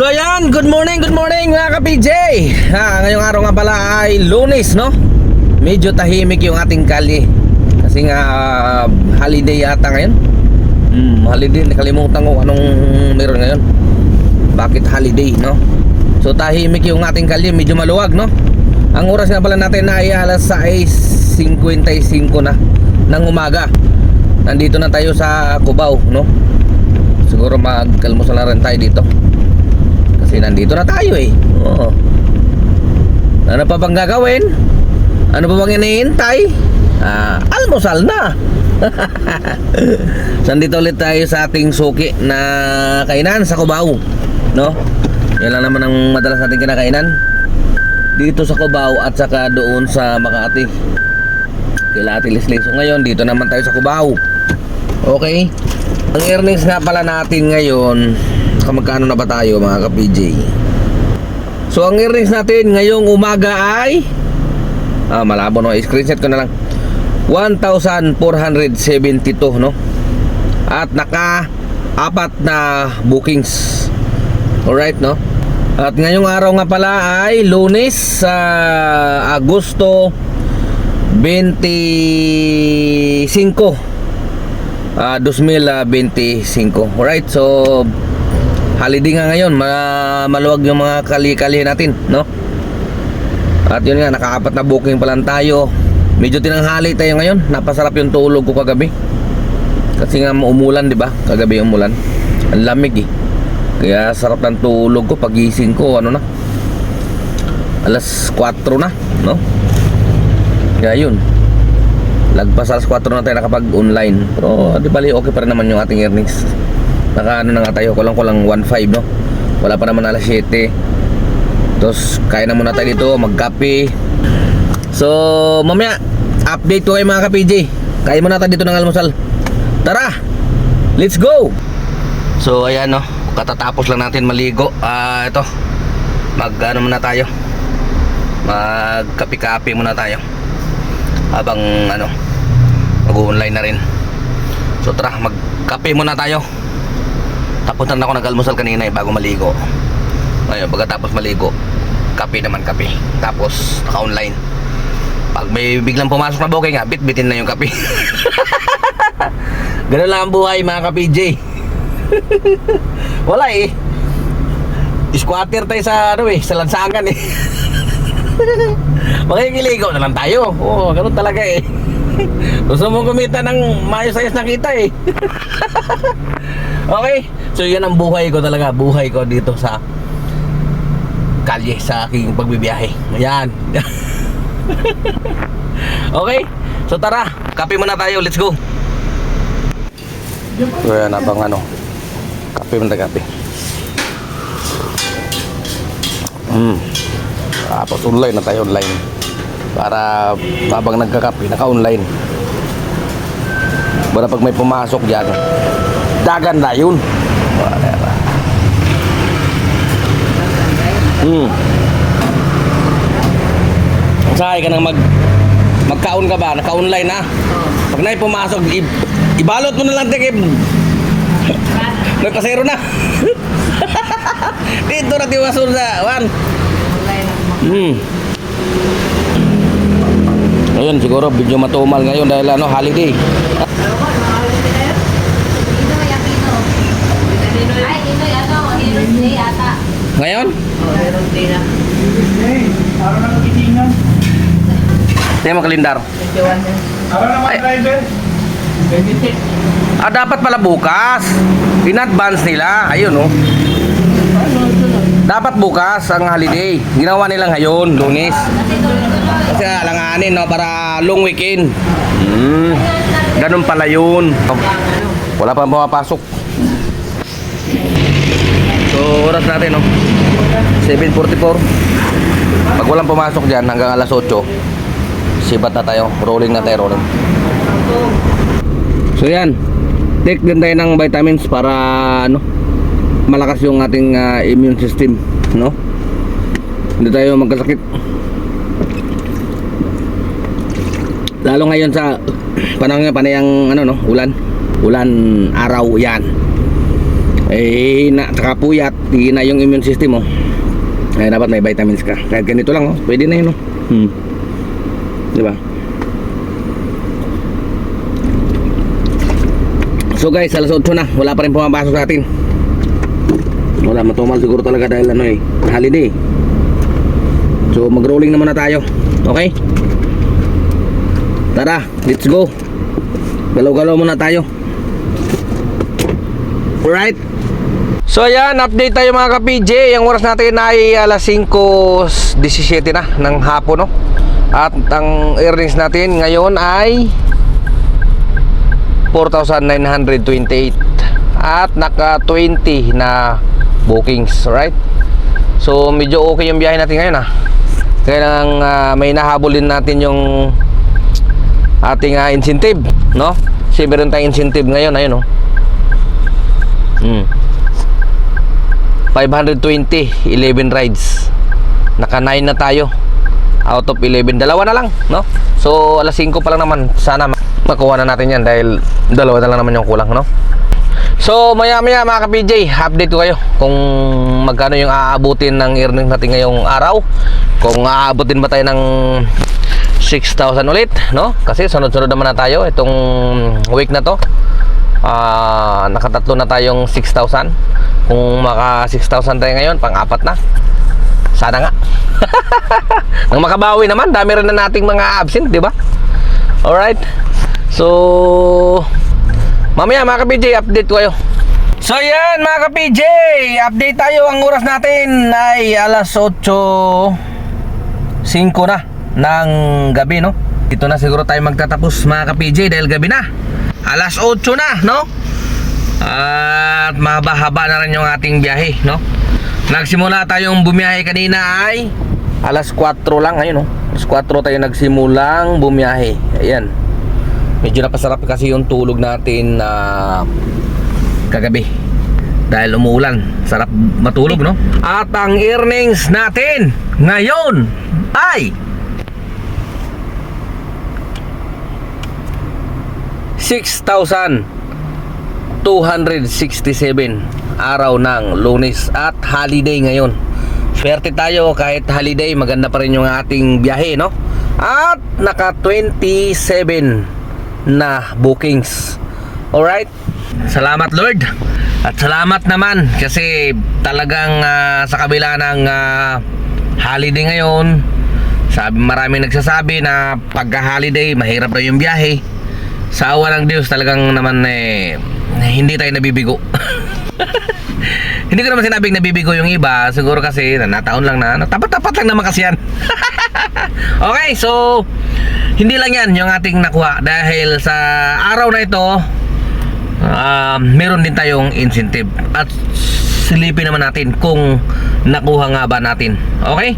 So ayan, good morning mga ka-PJ. Ngayong araw nga pala ay Lunes, no? Medyo tahimik yung ating kalye. Kasi nga holiday yata ngayon. Holiday, nakalimutan ko anong meron ngayon. Bakit holiday, no? So tahimik yung ating kalye, medyo maluwag, no? Ang oras nga pala natin ay alas 6:55 na ng umaga. Nandito na tayo sa Cubao, no? Siguro magkalmusal na rin tayo dito. Kasi nandito na tayo eh. Oo. Ano pa bang gagawin? Ano pa bang hinihintay? Almusal na. So nandito ulit tayo sa ating suki na kainan sa Cubao, no? Yan lang naman ang madalas nating kinakainan dito sa Cubao at saka doon sa Makati kila Ate Leslie. So ngayon dito naman tayo sa Cubao. Okay. Ang earnings nga pala natin ngayon, magkano na ba tayo mga ka-PJ? So ang earnings natin ngayong umaga ay malabo no, screenshot ko na lang, 1,472, no? At naka-4 na bookings. Alright, no? At ngayong araw nga pala ay Lunes sa Agosto 25, 2025. Alright, so holiday nga ngayon, maluwag yung mga kali-kali natin, no? At yun nga, naka-4 na booking pa lang tayo. Medyo tinanghali tayo ngayon. Napasarap yung tulog ko kagabi. Kasi nga umulan, di ba? Kagabi umulan. Ang lamig eh. Kaya sarap ng tulog ko. Pagising ko, ano na, alas 4 na, no? Kaya yun, lagpas alas 4 na tayo nakapag-online. Pero di bali, okay pa rin naman yung ating earnings. Naka ano na nga tayo, kulang 1.5, no? Wala pa naman alas 7. Tapos kaya na muna tayo dito, magkape. So mamaya update ko kayo mga ka-PJ. Kaya muna tayo dito ng almusal. Tara, let's go. So ayan, no, katatapos lang natin maligo. Ito, ano muna tayo, magkape-kape muna tayo habang ano, mag-online na rin. So tara, magkape muna tayo. Tapos na ako nag-almusal kanina bago maligo. Ngayon pagkatapos maligo, kape naman, kape. Tapos naka-online. Pag may biglang pumasok na booking, bit-bitin na yung kape. Ganun lang ang buhay mga ka-PJ. Wala eh, squatter tayo sa ano eh, sa lansangan eh. Makikiligo na lang tayo. Oo, ganun talaga eh. Gusto mong kumita ng mayos-ayos na kita eh. Okay, so yan ang buhay ko talaga. Buhay ko dito sa kalye, sa aking pagbibiyahe. Ayan. Okay, so tara, kape muna tayo, let's go. So yan, abang ano, kape muna, kape. Tapos online na tayo, online. Para habang nagkakape, naka-online. Para pag may pumasok dyan, dagan na yun. Sahay ka nang magkaon ka ba? Naka-online na. Pag na pumasok, ibalot mo na lang tikip. Nagpasero na. Dito na tiwasun sa Juan. Ayun, siguro video matumal ngayon dahil ano, holiday. Ngayon? Hindi mo kalendar. Dapat pala bukas. In advance nila. Ayun, oh. Dapat bukas ang holiday. Ginawa nila ngayon, Lunes. Kasi alanganin, no, para long weekend. Ganun pala yun. Wala pa pumapasok. So oras natin, no, 7:44. Pag walang pumasok dyan hanggang alas 8, sibat na tayo. Rolling na tayo, rolling. So yan, take din tayo ng vitamins para ano, malakas yung ating immune system, no? Hindi tayo magkasakit. Lalo ngayon sa panahon panayang ano, no, ulan araw yan. eh nakakapuyat, hina yung immune system mo. Ay dapat may vitamins ka. Kahit ganito lang, oh, pwede na yun, oh. Di ba? So guys, alas 8 na, wala pa rin pumapasok sa atin. Wala, matumal siguro talaga dahil ano eh, holiday. So mag-rolling na muna tayo. Okay? Tara, let's go. Galaw-galaw muna tayo. Alright. So ayan, update tayo mga ka-PJ. Ang oras natin ay alas 5:17 na ng hapon, no? At ang earnings natin ngayon ay 4,928. At naka 20 na bookings, right? So medyo okay yung biyahe natin ngayon, ah. Kaya lang may nahabol din natin yung ating incentive, no? Kasi meron tayong incentive ngayon, ayun, no? 520, 11 rides. Naka 9 na tayo out of 11. Dalawa na lang, no? So alas 5 pa lang naman. Sana makuha na natin yan dahil dalawa na lang naman yung kulang, no? So maya maya mga ka-PJ, update ko kayo kung magkano yung aabutin ng earnings natin ngayong araw. Kung aabutin ba tayo ng 6,000 ulit, no? Kasi sunod-sunod naman na tayo itong week na to. Nakatatlo na tayong 6,000. Kung maka 6,000 tayo ngayon, pang-apat na. Sana nga. Nang makabawi naman, dami rin na nating mga absent, di ba? Alright. So mamaya mga ka-PJ, update ko kayo. So yan mga ka-PJ, update tayo. Ang oras natin ay alas 8:05 na ng gabi, no? Dito na siguro tayo magtatapos mga ka-PJ dahil gabi na. Alas 8 na, no? At mahaba-haba na rin yung ating biyahe, no? Nagsimula tayong bumiyahe kanina ay alas 4 lang, ayun, no? Alas 4 tayo nagsimulang bumiyahe. Ayan. Medyo napasarap kasi yung tulog natin kagabi dahil umuulan. Sarap matulog, no? At ang earnings natin ngayon ay 6,267 araw ng Lunes at holiday ngayon. Swerte tayo kahit holiday, maganda pa rin yung ating biyahe, no? At naka 27 na bookings. Alright? Salamat Lord. At salamat naman kasi talagang sa kabila ng holiday ngayon, maraming nagsasabi na pagka-holiday mahirap na yung biyahe. Sa awa ng Diyos talagang naman hindi tayo nabibigo. Hindi ko naman sinabing nabibigo yung iba. Siguro kasi nataon lang na tapat-tapat lang naman kasi yan. Okay, so hindi lang yan yung ating nakuha. Dahil sa araw na ito meron din tayong incentive. At silipin naman natin kung nakuha nga ba natin. Okay?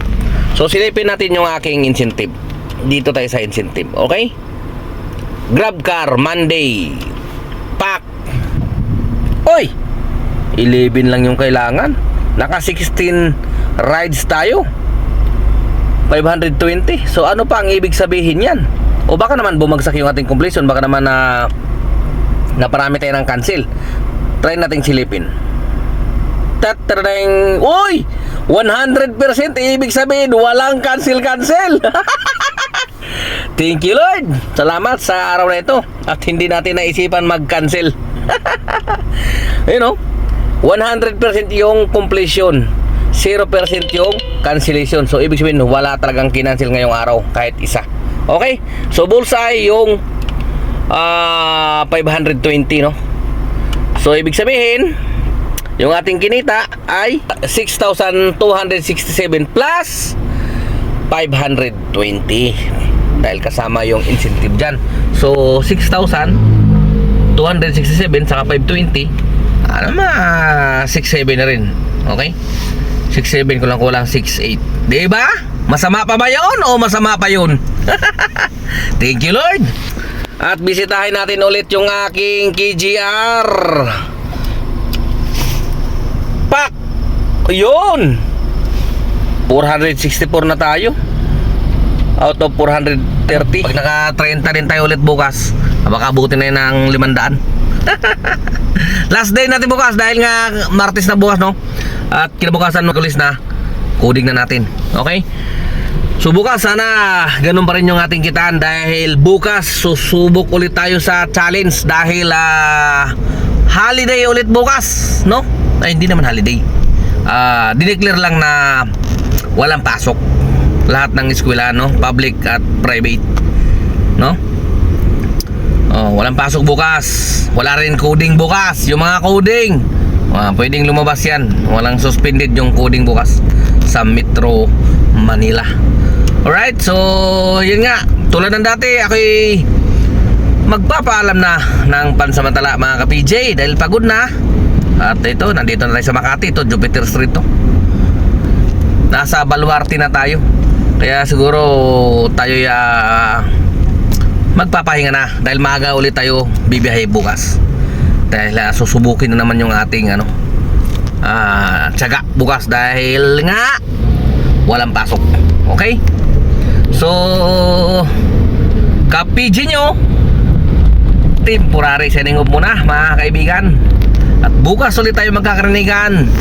So silipin natin yung aking incentive. Dito tayo sa incentive. Okay? GrabCar Monday pack. Oy, 11 lang yung kailangan. Naka 16 rides tayo, 520. So ano pa ang ibig sabihin yan? O baka naman bumagsak yung ating completion. Baka naman na parami tayo ng cancel. Try nating silipin. Tatarang. Uy, 100% ibig sabihin walang cancel. Thank you Lord. Salamat sa araw na ito. At hindi natin naisipan mag-cancel. You know, 100% yung completion, 0% yung cancellation. So ibig sabihin wala talagang kinancel ngayong araw kahit isa. Okay? So bullseye yung 520, no? So ibig sabihin yung ating kinita ay 6,267 plus 520 dahil kasama yung incentive dyan. So 6,267 saka 520, ano ma 6,700 na rin. Okay? 6,700 ko lang kulang 6,800. Diba? Masama pa ba yun o masama pa yun? Thank you Lord. At bisitahin natin ulit yung aking KGR pack. Yun, 464 na tayo out of 430. Pag naka 30 din tayo ulit bukas, baka abutin na yun ng 500. Last day natin bukas dahil nga Martes na bukas, no? At kinabukasan Miyerkules na, coding na natin. Okay? So bukas sana ganun pa rin yung ating kitaan dahil bukas susubok ulit tayo sa challenge dahil holiday ulit bukas, no? Ay, hindi naman holiday. Dineclare lang na walang pasok lahat ng eskwela, no? Public at private, no? Walang pasok bukas. Wala rin coding bukas. Yung mga coding, pwedeng lumabas yan. Walang suspended yung coding bukas sa Metro Manila. Alright, so yun nga, tulad ng dati, ako'y magpapaalam na ng pansamantala mga ka-PJ dahil pagod na. At ito, nandito na tayo sa Makati. Ito, Jupiter Street to. Nasa Baluarte na tayo. Kaya siguro tayo magpapahinga na dahil maaga ulit tayo bibiyahe bukas. Dahil susubukin na naman yung ating tiyaga bukas dahil nga walang pasok. Okay? So ka-PJ nyo, temporary sending off muna mga kaibigan. At bukas ulit tayo magkakaranigan.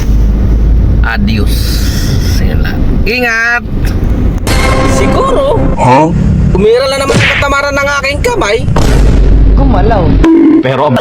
Adios. Yan lang. Ingat. Siguro umira lang naman ang katamaran ng aking kamay. Gumalaw. Pero